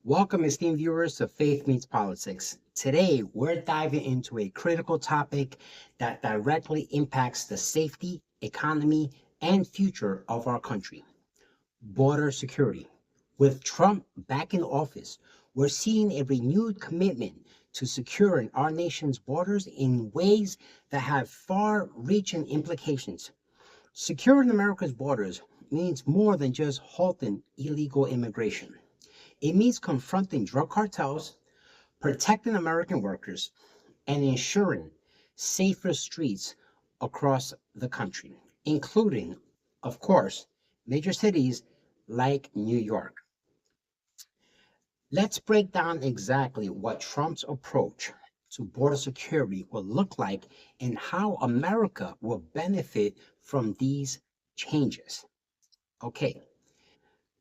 Welcome, esteemed viewers, to Faith Meets Politics. Today, we're diving into a critical topic that directly impacts the safety, economy, and future of our country: border security. With Trump back in office, we're seeing a renewed commitment to securing our nation's borders in ways that have far reaching implications. Securing America's borders means more than just halting illegal immigration. It means confronting drug cartels, protecting American workers, and ensuring safer streets across the country, including, of course, major cities like New York. Let's break down exactly what Trump's approach to border security will look like and how America will benefit from these changes. Okay,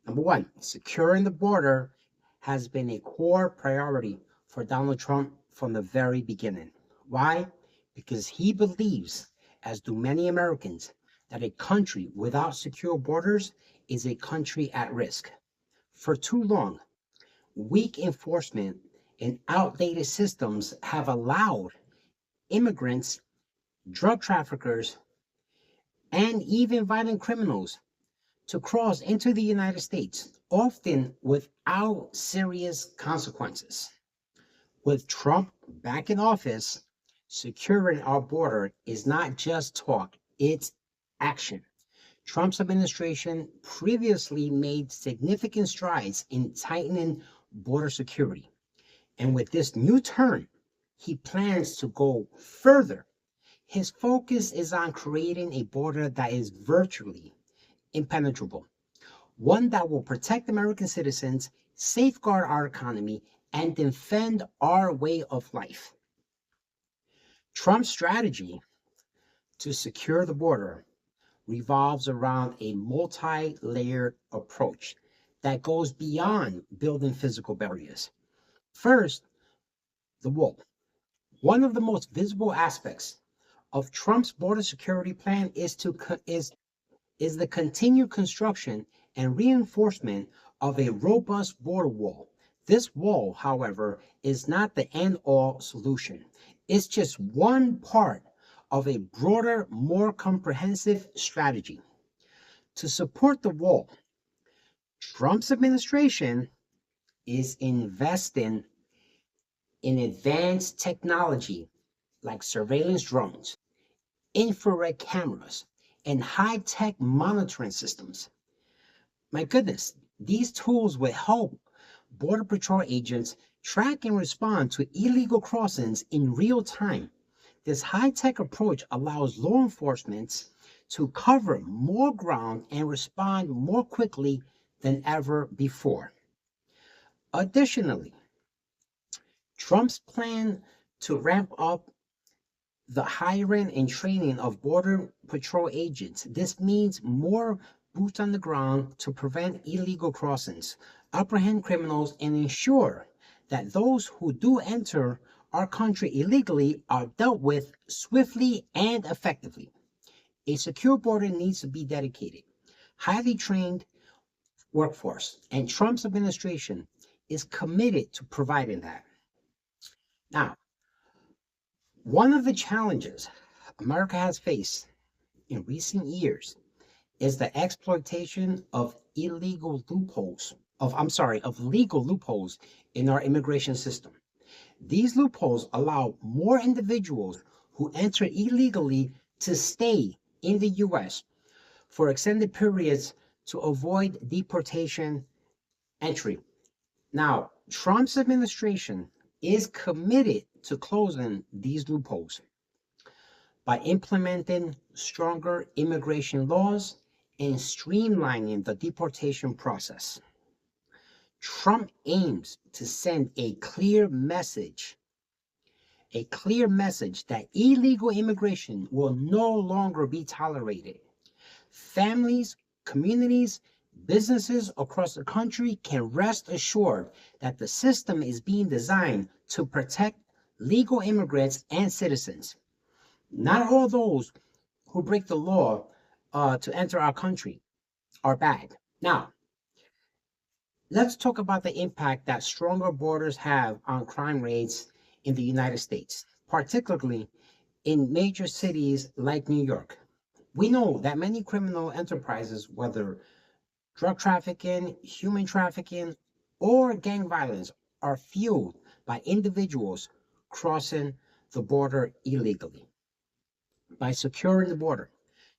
number one, securing the border has been a core priority for Donald Trump from the very beginning. Why? Because he believes, as do many Americans, that a country without secure borders is a country at risk. For too long, weak enforcement and outdated systems have allowed immigrants, drug traffickers, and even violent criminals to cross into the United States, often without serious consequences. With Trump back in office, securing our border is not just talk, it's action. Trump's administration previously made significant strides in tightening border security. And with this new turn, he plans to go further. His focus is on creating a border that is virtually impenetrable, one that will protect American citizens, safeguard our economy, and defend our way of life. Trump's strategy to secure the border revolves around a multi layered approach that goes beyond building physical barriers. First, the wall. One of the most visible aspects of Trump's border security plan is the continued construction and reinforcement of a robust border wall. This wall, however, is not the end all solution. It's just one part of a broader, more comprehensive strategy. To support the wall, Trump's administration is investing in advanced technology like surveillance drones, infrared cameras, and high tech monitoring systems. My goodness, these tools will help Border Patrol agents track and respond to illegal crossings in real time. This high tech approach allows law enforcement to cover more ground and respond more quickly than ever before. Additionally, Trump's plan to ramp up the hiring and training of Border Patrol agents. This means more boots on the ground to prevent illegal crossings, apprehend criminals, and ensure that those who do enter our country illegally are dealt with swiftly and effectively. A secure border needs to be dedicated, highly trained workforce, and Trump's administration is committed to providing that. Now, one of the challenges America has faced in recent years is the exploitation of legal loopholes in our immigration system. These loopholes allow more individuals who enter illegally to stay in the US for extended periods to avoid deportation entry. Now, Trump's administration is committed to closing these loopholes by implementing stronger immigration laws and streamlining the deportation process. Trump aims to send a clear message that illegal immigration will no longer be tolerated. Families, communities, businesses across the country can rest assured that the system is being designed to protect legal immigrants and citizens, not all those who break the law to enter our country are bad. Now, Let's talk about the impact that stronger borders have on crime rates in the United States, particularly in major cities like New York. We know that many criminal enterprises, whether drug trafficking, human trafficking, or gang violence, are fueled by individuals crossing the border illegally. By securing the border,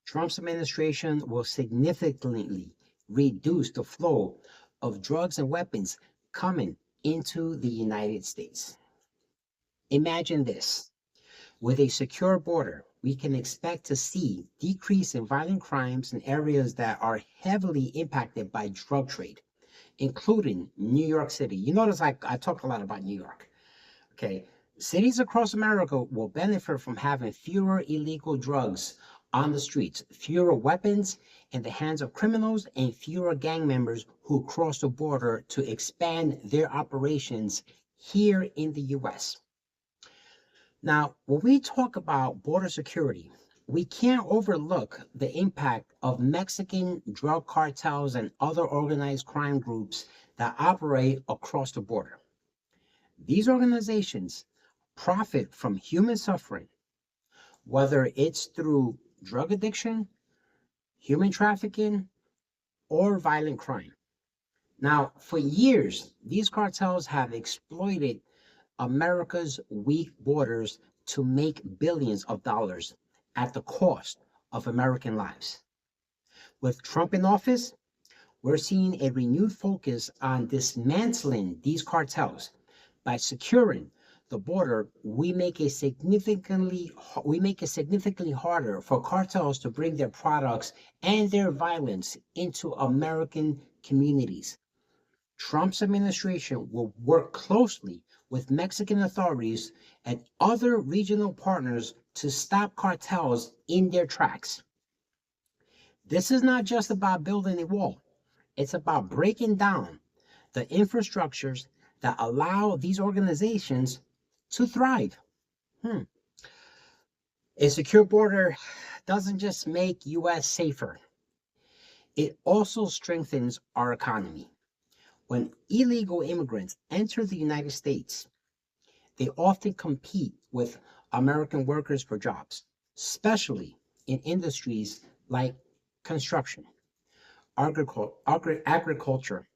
Trump's administration will significantly reduce the flow of drugs and weapons coming into the United States. Imagine this. With a secure border, we can expect to see decrease in violent crimes in areas that are heavily impacted by drug trade, including New York City. You notice I talk a lot about New York. Okay. Cities across America will benefit from having fewer illegal drugs on the streets, fewer weapons in the hands of criminals, and fewer gang members who cross the border to expand their operations here in the US. Now, when we talk about border security, we can't overlook the impact of Mexican drug cartels and other organized crime groups that operate across the border. These organizations profit from human suffering, whether it's through drug addiction, human trafficking, or violent crime. Now, for years, these cartels have exploited America's weak borders to make billions of dollars at the cost of American lives. With Trump in office, we're seeing a renewed focus on dismantling these cartels. By securing the border, we make it significantly harder for cartels to bring their products and their violence into American communities. Trump's administration will work closely with Mexican authorities and other regional partners to stop cartels in their tracks. This is not just about building a wall, it's about breaking down the infrastructures that allow these organizations to thrive. Hmm. A secure border doesn't just make US safer, it also strengthens our economy. When illegal immigrants enter the United States, they often compete with American workers for jobs, especially in industries like construction, agriculture,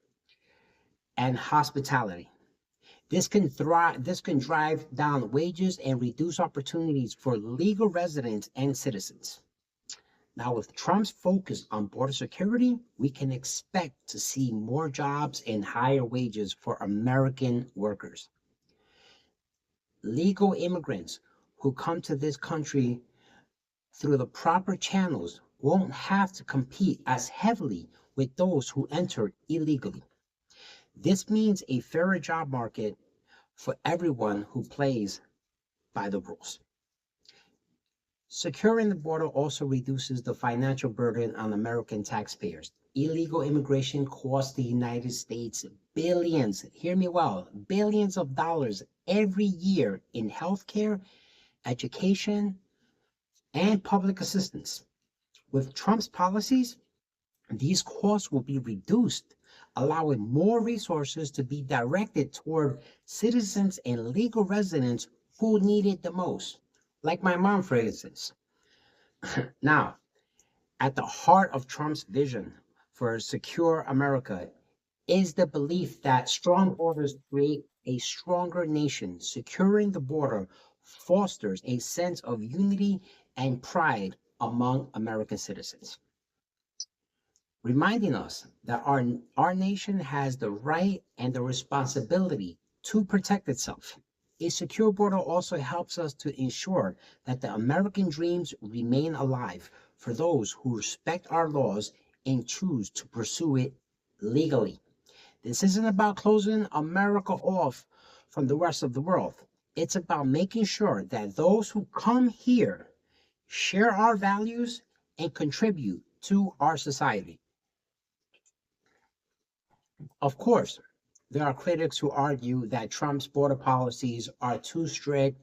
and hospitality. This can drive down wages and reduce opportunities for legal residents and citizens. Now, with Trump's focus on border security, we can expect to see more jobs and higher wages for American workers. Legal immigrants who come to this country through the proper channels won't have to compete as heavily with those who enter illegally. This means a fairer job market for everyone who plays by the rules. Securing the border also reduces the financial burden on American taxpayers. Illegal immigration costs the United States billions, hear me well, billions of dollars every year in healthcare, education, and public assistance. With Trump's policies, these costs will be reduced, allowing more resources to be directed toward citizens and legal residents who need it the most, like my mom, for instance. Now, at the heart of Trump's vision for a secure America is the belief that strong borders create a stronger nation. Securing the border fosters a sense of unity and pride among American citizens, reminding us that our nation has the right and the responsibility to protect itself. A secure border also helps us to ensure that the American dreams remain alive for those who respect our laws and choose to pursue it legally. This isn't about closing America off from the rest of the world. It's about making sure that those who come here share our values and contribute to our society. Of course, there are critics who argue that Trump's border policies are too strict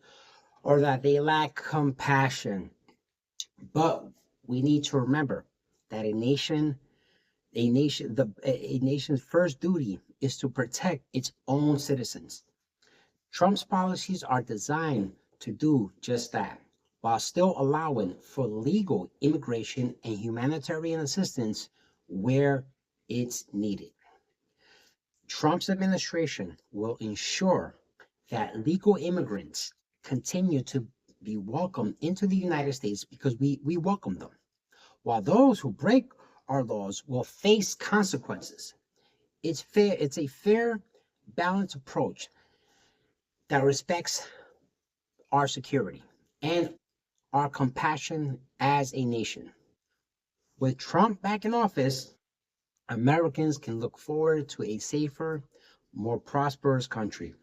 or that they lack compassion. But we need to remember that a nation's first duty is to protect its own citizens. Trump's policies are designed to do just that, while still allowing for legal immigration and humanitarian assistance where it's needed. Trump's administration will ensure that legal immigrants continue to be welcomed into the United States because we welcome them, while those who break our laws will face consequences. It's a fair, balanced approach that respects our security and our compassion as a nation. With Trump back in office, Americans can look forward to a safer, more prosperous country.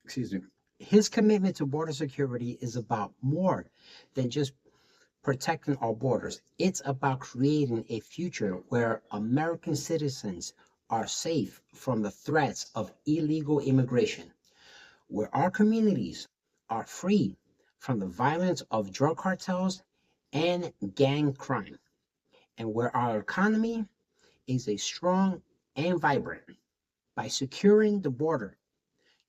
Excuse me. His commitment to border security is about more than just protecting our borders. It's about creating a future where American citizens are safe from the threats of illegal immigration, where our communities are free from the violence of drug cartels and gang crime, and where our economy is a strong and vibrant. By securing the border,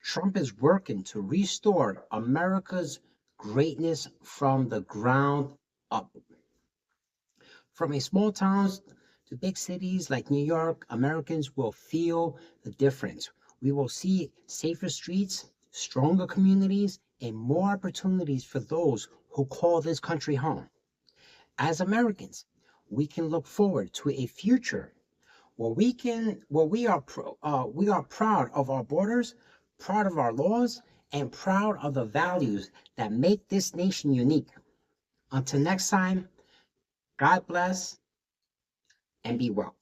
Trump is working to restore America's greatness from the ground up. From a small towns to big cities like New York, Americans will feel the difference. We will see safer streets, stronger communities, and more opportunities for those who call this country home. As Americans, we can look forward to a future where we are proud of our borders, proud of our laws, and proud of the values that make this nation unique. Until next time, God bless and be well.